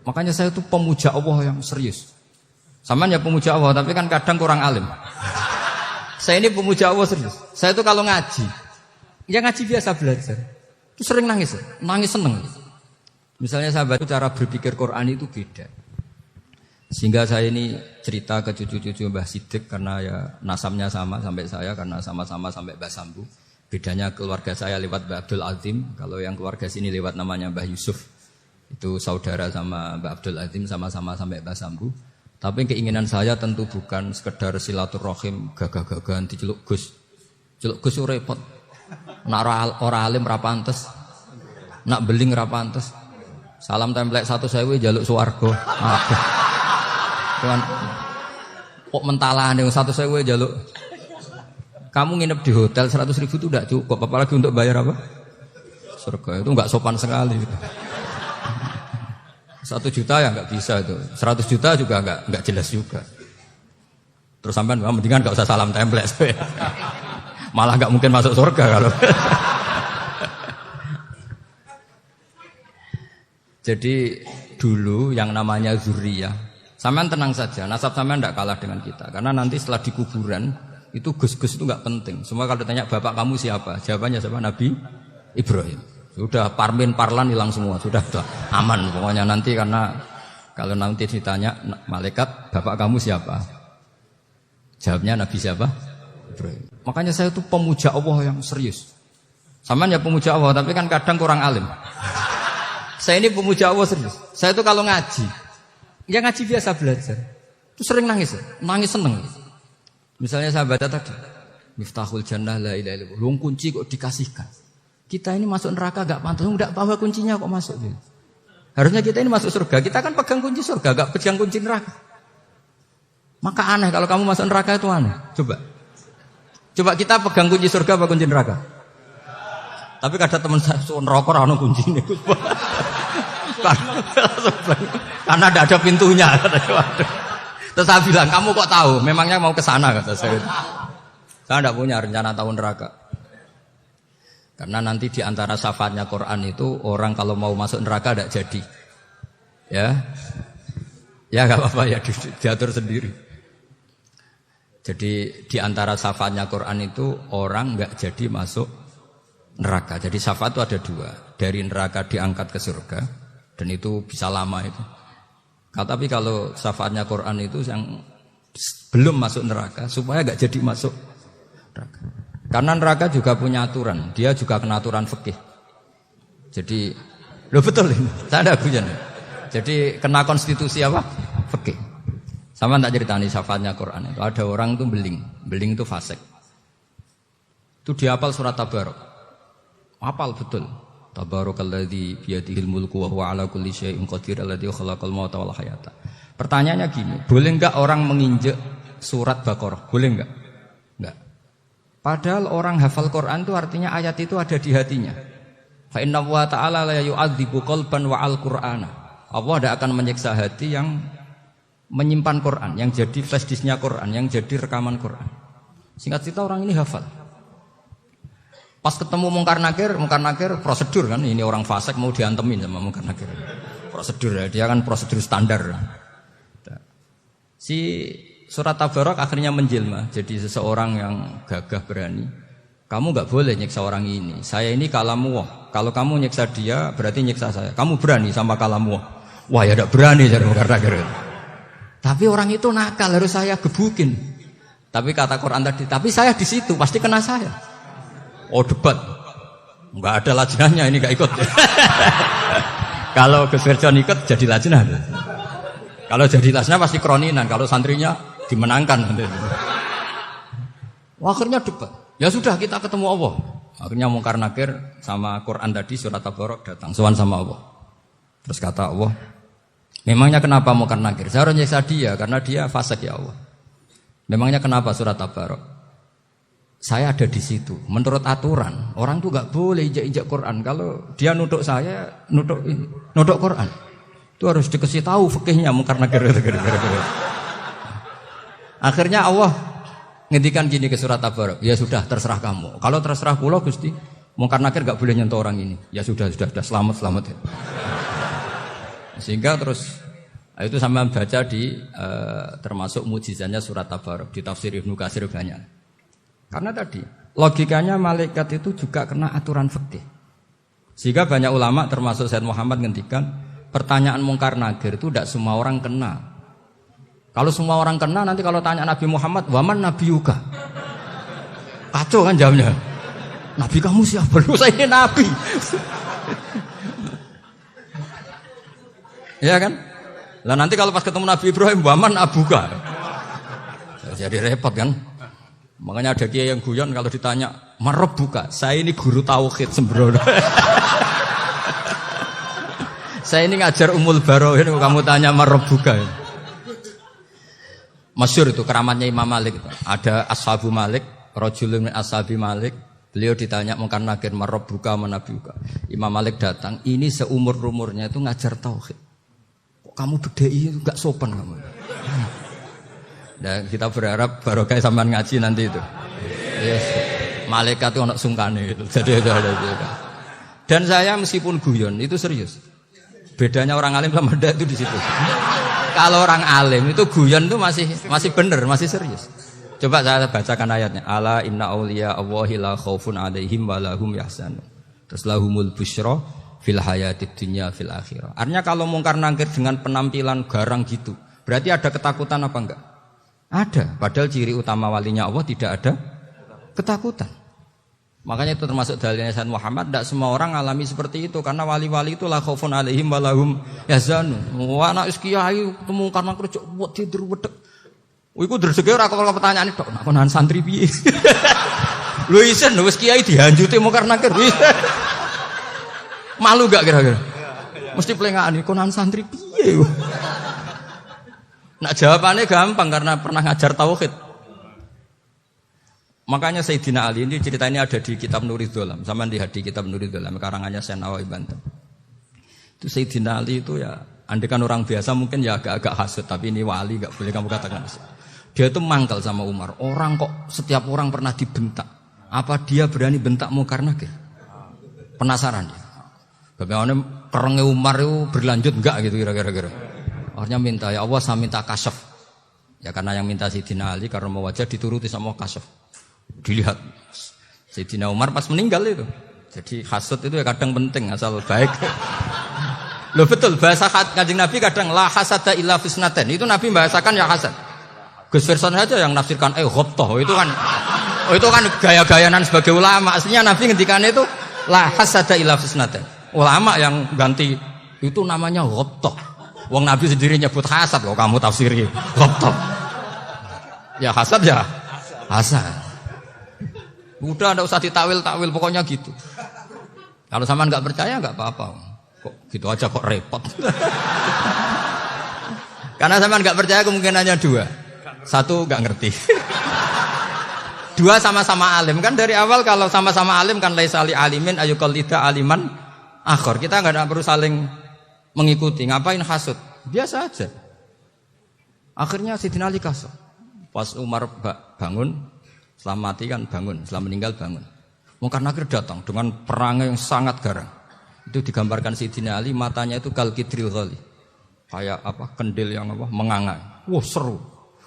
Makanya saya itu pemuja Allah yang serius. Samaan ya pemuja Allah, tapi kan kadang kurang alim. Saya ini pemuja Allah serius. Saya itu kalau ngaji, ya ngaji biasa belajar, itu sering nangis seneng. Misalnya sahabat itu cara berpikir Quran itu beda. Sehingga saya ini cerita ke cucu-cucu Mbah Siddiq karena ya nasabnya sama sampai saya karena sama-sama sampai Mbah Sambu. Bedanya keluarga saya lewat Mbah Abdul Azim, kalau yang keluarga sini lewat namanya Mbah Yusuf. Itu saudara sama Mbah Abdul Azim sama-sama sampai Mbah Sambu. Tapi keinginan saya tentu bukan sekedar silaturahim gagah-gagahan diceluk Gus. Celuk Gus repot. Nak ora alim ra pantes. Nak beling ra pantes. Salam templek 1.000 jaluk swarga. Tuhan kok mentalane 1.000 jaluk. Kamu nginep di hotel 100.000 itu tidak cukup, apalagi untuk bayar apa? Surga. Itu enggak sopan sekali. 1 juta ya enggak bisa itu. 100 juta juga enggak jelas juga. Terus sampean mendingan enggak usah salam templek. Malah enggak mungkin masuk surga kalau. Jadi dulu yang namanya zuriyah, sampean tenang saja, nasab sampean tidak kalah dengan kita. Karena nanti setelah di kuburan itu gus-gus itu nggak penting. Semua kalau ditanya bapak kamu siapa, jawabannya siapa? Nabi Ibrahim. Sudah parmin parlan hilang semua, sudah aman pokoknya nanti. Karena kalau nanti ditanya malaikat bapak kamu siapa, jawabnya Nabi siapa? Ibrahim. Makanya saya itu pemuja Allah yang serius. Sampean ya pemuja Allah, tapi kan kadang kurang alim. Saya ini pemuja Allah serius. Saya itu kalau ngaji, ya ngaji biasa belajar, itu sering nangis seneng. Misalnya saya baca tadi, Miftahul Jannah la ilaha illallah. Luang kunci kok dikasihkan. Kita ini masuk neraka gak pantas, enggak bawa kuncinya kok masuk. Harusnya kita ini masuk surga. Kita kan pegang kunci surga, gak pegang kunci neraka. Maka aneh kalau kamu masuk neraka itu aneh. Coba kita pegang kunci surga apa kunci neraka? Tapi kadang teman saya neraka ora ono kuncine. Karena tidak ada pintunya. Terus saya bilang, kamu kok tahu? Memangnya mau ke sana kata saya. Saya tidak punya rencana tahu neraka. Karena nanti di antara syafaatnya Quran itu orang kalau mau masuk neraka tidak jadi. Ya nggak apa-apa ya diatur sendiri. Jadi di antara syafaatnya Quran itu orang nggak jadi masuk neraka. Jadi syafaat itu ada 2. Dari neraka diangkat ke surga. Dan itu bisa lama itu. Tapi kalau syafaatnya Quran itu yang belum masuk neraka supaya gak jadi masuk neraka. Karena neraka juga punya aturan. Dia juga kena aturan fikih. Jadi, betul ini. Saya ada guyon. Jadi kena konstitusi apa? Fikih. Sama tak ceritani syafaatnya Quran itu. Ada orang itu beling itu fasik. Itu dia hafal surat Tabarok. Hafal betul. Tabarakalladzi biyadihil mulku wa huwa ala kulli syai'in qadir alladzi khalaqal mauta wal hayata. Pertanyaannya gini, boleh enggak orang menginjek surat Baqarah? Boleh enggak? Enggak. Padahal orang hafal Quran itu artinya ayat itu ada di hatinya. Fa inna wa ta'ala la yu'adzibu qalban wa al-Qur'ana. Allah tidak akan menyiksa hati yang menyimpan Quran, yang jadi flash disknya Quran, yang jadi rekaman Quran. Singkat cerita orang ini hafal. Pas ketemu Mungkar Nakir prosedur kan, ini orang fasik mau diantemin sama Mungkar Nakir. Prosedur ya, dia kan prosedur standar. Si surat Tabarok akhirnya menjelma jadi seseorang yang gagah berani. Kamu nggak boleh nyiksa orang ini. Saya ini kalamullah. Kalau kamu nyiksa dia berarti nyiksa saya. Kamu berani sama kalamullah. Wah ya tidak berani jadi Mungkar Nakir. Tapi orang itu nakal, harus saya gebukin. Tapi kata Quran tadi, tapi saya di situ pasti kena saya. Oh debat, nggak ada lajnahnya ini nggak ikut. Kalau Gus Wirjon ikut jadi lajnah. Kalau jadi lajnah pasti kroninan. Kalau santrinya dimenangkan. Akhirnya debat. Ya sudah kita ketemu Allah. Akhirnya Mungkar Nakir sama Quran tadi surat Tabarok datang. Sowan sama Allah. Terus kata Allah, memangnya kenapa Mungkar Nakir? Saya harus nyiksa dia karena dia fasik ya Allah. Memangnya kenapa surat Tabarok? Saya ada di situ. Menurut aturan, orang tuh nggak boleh injak-injak Quran. Kalau dia nutuk saya, nutuk Quran, itu harus dikasih tahu fikihnya Mungkar Nakir. Akhirnya Allah ngendikan gini ke surat Tabarok. Ya sudah, terserah kamu. Kalau terserah kula Gusti, Mungkar Nakir nggak boleh nyentuh orang ini. Ya sudah, selamat. Sehingga terus itu sama baca di termasuk mujizatnya surat Tabarok di tafsir Ibnu Katsir banyak. Karena tadi logikanya malaikat itu juga kena aturan fikih. Sehingga banyak ulama termasuk Said Muhammad ngendikan pertanyaan mungkar nakir itu tidak semua orang kena. Kalau semua orang kena nanti kalau tanya Nabi Muhammad, waman nabiyuka? Kacau kan jawabnya. Nabi kamu siapa? Lu saya ini nabi. Ya kan? Lah nanti kalau pas ketemu Nabi Ibrahim, waman abuka? Jadi repot kan? Makanya ada kiai yang guyon kalau ditanya, "Marabbuka?" Saya ini guru tauhid sembrono. Saya ini ngajar Ummul Barohin, kamu tanya Marabbuka. Masyhur itu keramatnya Imam Malik itu. Ada Ashabu Malik, rajulun min ashabi Malik. Beliau ditanya mungkar nakir Marabbuka manabiuka. Imam Malik datang, ini seumur-umurnya itu ngajar tauhid. Kamu bedai itu gak sopan kamu. Dan kita berharap barokah sampean ngaji nanti itu. Yes. Malaikat itu anak sungkane itu. Jadi itu ada juga. Dan saya meskipun guyon itu serius. Bedanya orang alim sama ndak itu di situ. Kalau orang alim itu guyon itu masih benar, masih serius. Coba saya bacakan ayatnya. Ala inna auliya Allahi la khaufun alaihim wa lahum yahzanun. Terus lahumul busyra fil hayatid dunya fil akhirah. Artinya kalau mungkar nangkir dengan penampilan garang gitu, berarti ada ketakutan apa enggak? Ada. Padahal ciri utama walinya Allah tidak ada ketakutan. Makanya itu termasuk dalilnya Sayyid Muhammad. Tidak semua orang alami seperti itu karena wali-wali itu la khaufun alaihim wa lahum yahzanun. Wah anak kiai temu karena kerja buat tidur wedek. Iku dreseke ora kok pertanyaan tok nak konan santri piye. Lho isen wis kiai dihanjuti mungkar nangkir. Malu gak kira-kira? Mesti pelengane konan santri piye? Nak jawabannya gampang karena pernah ngajar tauhid. Makanya Sayyidina Ali ini cerita ini ada di kitab Nurul Dholam. Sama di kitab Nurul Dholam karangannya Syekh Nawawi Banten. Itu Sayyidina Ali itu ya, andekan orang biasa mungkin ya agak-agak hasud, tapi ini wali gak boleh kamu katakan hasud. Dia itu mangkal sama Umar. Orang kok setiap orang pernah dibentak. Apa dia berani bentak mungkar nakir? Penasaran dia. Bagaimana kerengnya Umar itu berlanjut enggak gitu kira-kira. Akhirnya minta, ya Allah saya minta kasyaf. Ya karena yang minta Sayyidina Ali karena mau wajah dituruti sama kasyaf. Dilihat Sayyidina Umar pas meninggal itu. Jadi hasud itu ya kadang penting asal baik. Loh betul bahasa Kanjeng Nabi kadang la hasada illa fisnaten. Itu Nabi membahasakan ya hasad. Gus Verson aja yang nafsirkan ghobtoh itu kan gaya-gayanan sebagai ulama. Aslinya Nabi ngendikan itu la hasada illa fisnaten. Ulama yang ganti itu namanya ghobtoh. Wong Nabi sendiri nyebut hasad loh, kamu tafsiri ghobtoh. Ya hasad ya hasad. Udah enggak usah ditakwil-takwil pokoknya gitu. Kalau sampean enggak percaya enggak apa-apa. Kok gitu aja kok repot. Karena sampean enggak percaya kemungkinannya dua. Satu enggak ngerti. Dua sama-sama alim. Kan dari awal kalau sama-sama alim kan laisa li alimin ayuqallida aliman akhir. Kita enggak perlu saling mengikuti. Ngapain hasud? Biasa aja. Akhirnya Sayyidina Ali kasar. Pas Umar bangun, setelah mati kan bangun, setelah meninggal bangun. Mungkar nakir datang dengan perang yang sangat garang. Itu digambarkan Sayyidina Ali, matanya itu kal kidril ghali. Kayak apa? Kendil yang apa? Menganga. Wah, seru.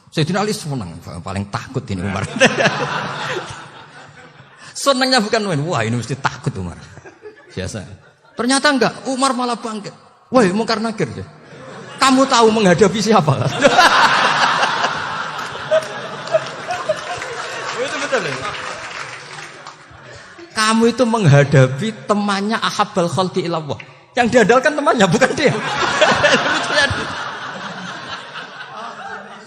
Sayyidina Ali senang, paling takut ini Umar. Senangnya bukan main. Wah, ini mesti takut Umar. Biasa. Ternyata enggak, Umar malah bangkit. Wah, mungkar nakir ya. Kamu tahu menghadapi siapa? Itu betul ya? Kamu itu menghadapi temannya ahabbal khalqi ilallah. Yang diandalkan temannya bukan dia.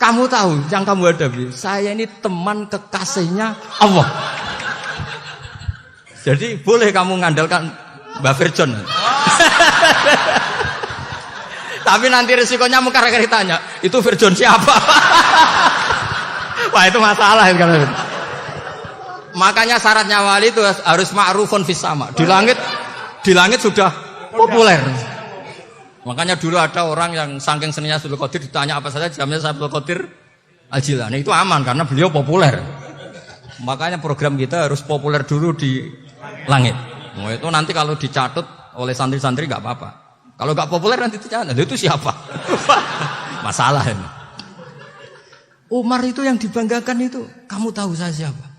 Kamu tahu yang kamu hadapi. Saya ini teman kekasihnya Allah. Jadi boleh kamu mengandalkan Mbak Virjon. Tapi nanti resikonya mungkar nakir ditanya, itu Virjon siapa? Wah itu masalah kan. Makanya syaratnya wali itu harus ma'rufun fis sama. Di langit sudah populer. Makanya dulu ada orang yang saking seninya Abdul Qadir ditanya apa saja jamnya Abdul Qadir Al-Jilani itu aman karena beliau populer. Makanya program kita harus populer dulu di langit. Itu nanti kalau dicatut oleh santri-santri nggak apa-apa. Kalau nggak populer nanti dicana, itu siapa? Masalah ini. Umar itu yang dibanggakan itu, kamu tahu saya siapa?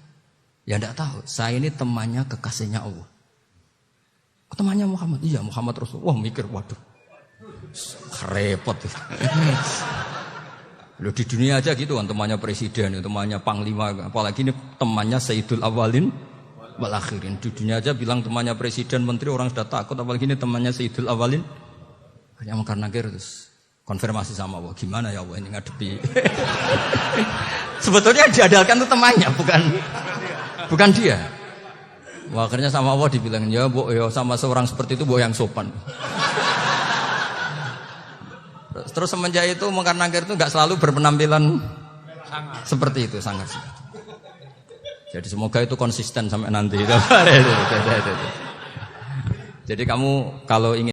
Ya enggak tahu, saya ini temannya kekasihnya Allah. Temannya Muhammad, iya Muhammad Rasul. Wah mikir, waduh, repot. Loh di dunia aja gitu kan, temannya presiden, temannya panglima, apalagi ini temannya Sayyidul Awalin wal Akhirin. Di dunia aja bilang temannya presiden, menteri, orang sudah takut, apalagi ini temannya Sayyidul Awalin. Hanya karena terus konfirmasi sama Allah, gimana ya Allah ini ngadepi. Sebetulnya diadalkan itu temannya, bukan dia. Wah, akhirnya sama Allah dibilang, ya bu, ya sama seorang seperti itu bu yang sopan. Terus semenjak itu Mungkar Nakir itu nggak selalu berpenampilan seperti itu, sangat. Jadi semoga itu konsisten sampai nanti. Jadi kamu kalau ingin